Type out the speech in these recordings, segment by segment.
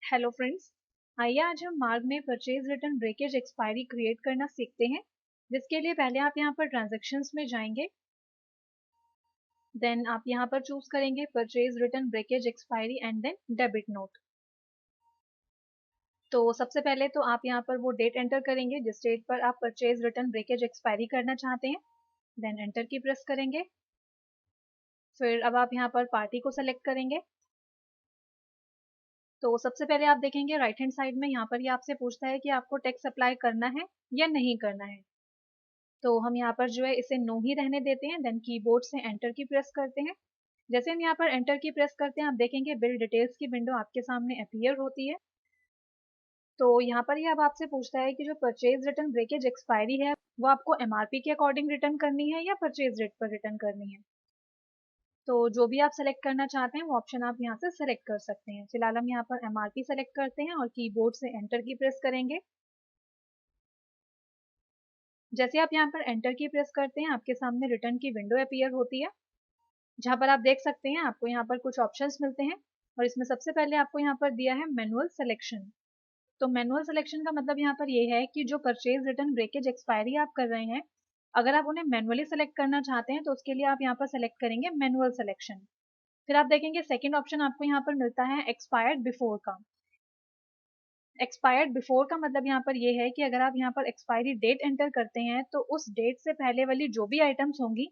Hello friends. आइए आज हम मार्ग में purchase return breakage expiry create करना सीखते हैं। जिसके लिए पहले आप यहाँ पर ट्रांजैक्शंस में जाएंगे। देन आप यहाँ पर चूज करेंगे purchase return breakage expiry and then debit note. तो सबसे पहले तो आप यहाँ पर वो डेट एंटर करेंगे जिस डेट पर आप परचेज रिटर्न ब्रेकेज एक्सपायरी करना चाहते हैं। देन एंटर की प्रेस करेंगे। फिर अब आप यहाँ पर पार्टी को सेलेक्ट करेंगे। तो सबसे पहले आप देखेंगे राइट हैंड साइड में यहाँ पर ये आपसे पूछता है कि आपको टैक्स अप्लाई करना है या नहीं करना है। तो हम यहाँ पर जो है इसे नो ही रहने देते हैं। देन कीबोर्ड से एंटर की प्रेस करते हैं। जैसे हम यहाँ पर एंटर की प्रेस करते हैं आप देखेंगे बिल डिटेल्स की विंडो आपके सामने अपीयर होती है। तो यहाँ पर ये अब आपसे पूछता है कि जो परचेज रिटर्न ब्रेकेज एक्सपायरी है वो आपको एमआरपी के अकॉर्डिंग रिटर्न करनी है या परचेज रेट पर रिटर्न करनी है। तो जो भी आप सेलेक्ट करना चाहते हैं वो ऑप्शन आप यहाँ से सेलेक्ट कर सकते हैं। फिलहाल हम यहाँ पर एमआरपी सेलेक्ट करते हैं और कीबोर्ड से एंटर की प्रेस करेंगे। जैसे आप यहाँ पर एंटर की प्रेस करते हैं आपके सामने रिटर्न की विंडो अपीयर होती है, जहाँ पर आप देख सकते हैं आपको यहाँ पर कुछ ऑप्शंस मिलते हैं। और इसमें सबसे पहले आपको यहाँ पर दिया है मैनुअल सिलेक्शन। तो मैनुअल सिलेक्शन का मतलब यहाँ पर ये है कि जो परचेज रिटर्न ब्रेकेज एक्सपायरी आप कर रहे हैं, अगर आप उन्हें मैनुअली सेलेक्ट करना चाहते हैं तो उसके लिए आप यहाँ पर सेलेक्ट करेंगे मैनुअल सिलेक्शन। फिर आप देखेंगे सेकंड ऑप्शन आपको यहाँ पर मिलता है एक्सपायर्ड बिफोर का। एक्सपायर्ड बिफोर का मतलब यहाँ पर ये है कि अगर आप यहाँ पर एक्सपायरी डेट एंटर करते हैं तो उस डेट से पहले वाली जो भी आइटम्स होंगी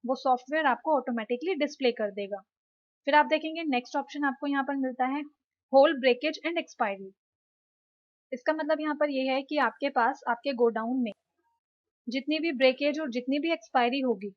वो सॉफ्टवेयर आपको ऑटोमेटिकली डिस्प्ले कर देगा। फिर आप देखेंगे नेक्स्ट ऑप्शन आपको यहाँ पर मिलता है होल ब्रेकेज एंड एक्सपायरी। इसका मतलब यहाँ पर ये है कि आपके पास आपके गोडाउन में जितनी भी ब्रेकेज और जितनी भी एक्सपायरी होगी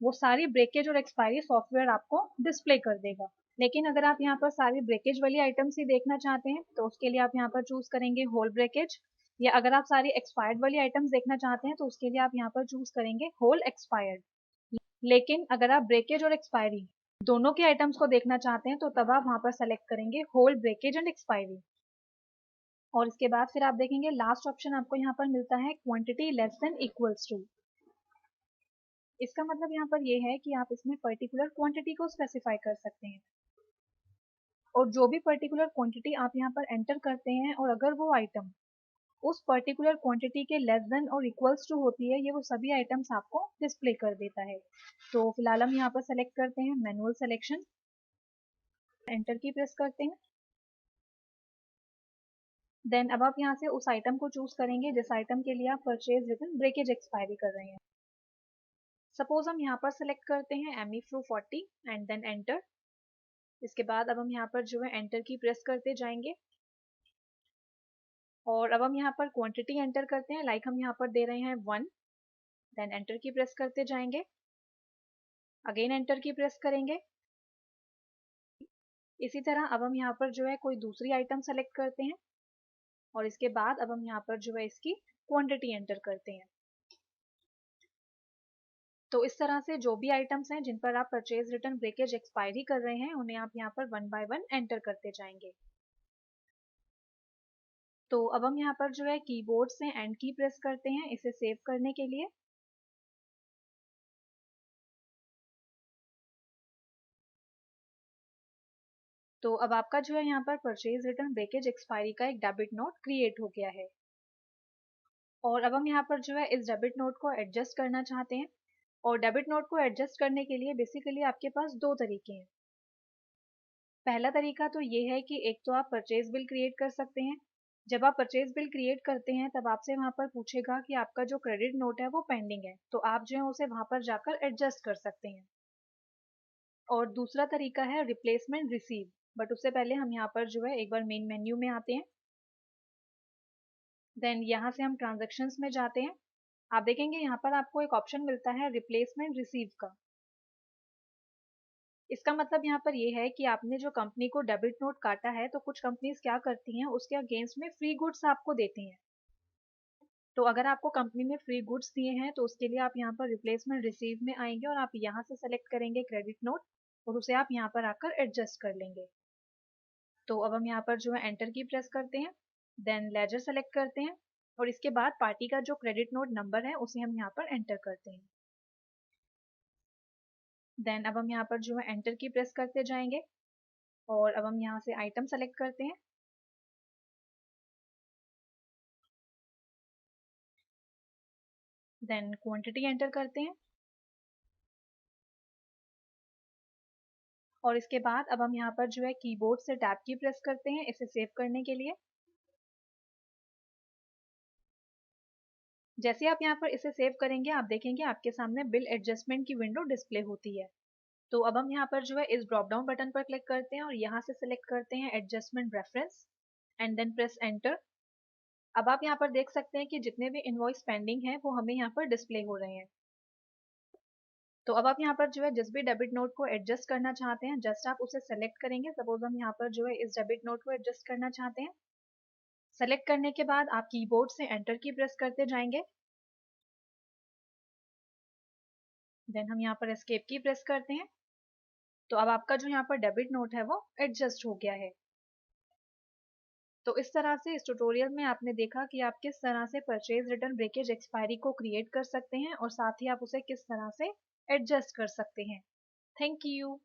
वो सारी ब्रेकेज और एक्सपायरी सॉफ्टवेयर आपको डिस्प्ले कर देगा। लेकिन अगर आप यहाँ पर सारी ब्रेकेज वाली आइटम्स ही देखना चाहते हैं तो उसके लिए आप यहाँ पर चूज करेंगे होल ब्रेकेज, या अगर आप सारी एक्सपायर्ड वाली आइटम्स देखना चाहते हैं तो उसके लिए आप यहाँ पर चूज करेंगे होल एक्सपायर्ड। लेकिन अगर आप ब्रेकेज और एक्सपायरी दोनों के आइटम्स को देखना चाहते हैं तो तब आप वहां पर सेलेक्ट करेंगे होल ब्रेकेज एंड एक्सपायरी। और इसके बाद फिर आप देखेंगे लास्ट ऑप्शन आपको यहाँ पर मिलता है quantity less than equals to. इसका मतलब यहाँ पर ये है कि आप इसमें पर्टिकुलर क्वांटिटी को स्पेसिफाई कर सकते हैं। और जो भी पर्टिकुलर क्वांटिटी आप यहाँ पर एंटर करते हैं और अगर वो आइटम उस पर्टिकुलर क्वांटिटी के लेस देन और इक्वल्स टू होती है, ये वो सभी आइटम्स आपको डिस्प्ले कर देता है। तो फिलहाल हम यहाँ पर सेलेक्ट करते हैं मैनुअल सिलेक्शन, एंटर की प्रेस करते हैं। देन अब आप यहाँ से उस आइटम को चूज करेंगे जिस आइटम के लिए आप परचेज रिटर्न ब्रेकेज एक्सपायरी कर रहे हैं। सपोज हम यहाँ पर सेलेक्ट करते हैं एमी फ्रू 40 एंड देन एंटर। इसके बाद अब हम यहाँ पर जो है एंटर की प्रेस करते जाएंगे और अब हम यहाँ पर क्वांटिटी एंटर करते हैं। लाइक हम यहाँ पर दे रहे हैं 1। देन एंटर की प्रेस करते जाएंगे, अगेन एंटर की प्रेस करेंगे। इसी तरह अब हम यहाँ पर जो है कोई दूसरी आइटम सेलेक्ट करते हैं और इसके बाद अब हम यहाँ पर जो है इसकी क्वांटिटी एंटर करते हैं। तो इस तरह से जो भी आइटम्स हैं जिन पर आप परचेज रिटर्न ब्रेकेज एक्सपायरी कर रहे हैं उन्हें आप यहाँ पर वन बाय वन एंटर करते जाएंगे। तो अब हम यहाँ पर जो है कीबोर्ड से एंड की प्रेस करते हैं इसे सेव करने के लिए। तो अब आपका जो है यहाँ पर परचेज रिटर्न ब्रेकेज एक्सपायरी का एक डेबिट नोट क्रिएट हो गया है। और अब हम यहाँ पर जो है इस डेबिट नोट को एडजस्ट करना चाहते हैं। और डेबिट नोट को एडजस्ट करने के लिए बेसिकली आपके पास दो तरीके हैं। पहला तरीका तो ये है कि एक तो आप परचेज बिल क्रिएट कर सकते हैं। जब आप परचेज बिल क्रिएट करते हैं तब आपसे वहां पर पूछेगा कि आपका जो क्रेडिट नोट है वो पेंडिंग है, तो आप जो है उसे वहां पर जाकर एडजस्ट कर सकते हैं। और दूसरा तरीका है रिप्लेसमेंट रिसीव, बट उससे पहले हम यहाँ पर जो है एक बार मेन मेन्यू में आते हैं। देन यहाँ से हम ट्रांजेक्शन्स में जाते हैं। आप देखेंगे यहाँ पर आपको एक ऑप्शन मिलता है रिप्लेसमेंट रिसीव का। इसका मतलब यहाँ पर ये है कि आपने जो कंपनी को डेबिट नोट काटा है तो कुछ कंपनीज क्या करती हैं उसके अगेंस्ट में फ्री गुड्स आपको देती हैं। तो अगर आपको कंपनी ने फ्री गुड्स दिए हैं तो उसके लिए आप यहाँ पर रिप्लेसमेंट रिसीव में आएंगे और आप यहाँ से सेलेक्ट करेंगे क्रेडिट नोट और उसे आप यहाँ पर आकर एडजस्ट कर लेंगे। तो अब हम यहाँ पर जो है एंटर की प्रेस करते हैं, देन लेजर सेलेक्ट करते हैं और इसके बाद पार्टी का जो क्रेडिट नोट नंबर है उसे हम यहाँ पर एंटर करते हैं। देन अब हम यहाँ पर जो है एंटर की प्रेस करते जाएंगे और अब हम यहाँ से आइटम सेलेक्ट करते हैं। देन क्वांटिटी एंटर करते हैं और इसके बाद अब हम यहाँ पर जो है कीबोर्ड से टैब की प्रेस करते हैं इसे सेव करने के लिए। जैसे आप यहाँ पर इसे सेव करेंगे आप देखेंगे आपके सामने बिल एडजस्टमेंट की विंडो डिस्प्ले होती है। तो अब हम यहाँ पर जो है इस ड्रॉप डाउन बटन पर क्लिक करते हैं और यहाँ से सिलेक्ट करते हैं adjustment reference and then press enter. अब आप यहाँ पर देख सकते हैं कि जितने भी इनवॉइस पेंडिंग है वो हमें यहाँ पर डिस्प्ले हो रहे हैं। तो अब आप यहाँ पर जो है जिस भी डेबिट नोट को एडजस्ट करना चाहते हैं जस्ट आप उसे सेलेक्ट करेंगे। सपोज हम यहाँ पर जो है इस डेबिट नोट को एडजस्ट करना चाहते हैं। सेलेक्ट करने के बाद आप कीबोर्ड से एंटर की प्रेस करते जाएंगे। देन हम यहाँ पर एस्केप की प्रेस करते हैं। तो अब आपका जो यहाँ पर डेबिट नोट है वो एडजस्ट हो गया है। तो इस तरह से इस ट्यूटोरियल में आपने देखा कि आप किस तरह से परचेज रिटर्न ब्रेकेज एक्सपायरी को क्रिएट कर सकते हैं और साथ ही आप उसे किस तरह से एडजस्ट कर सकते हैं। Thank you.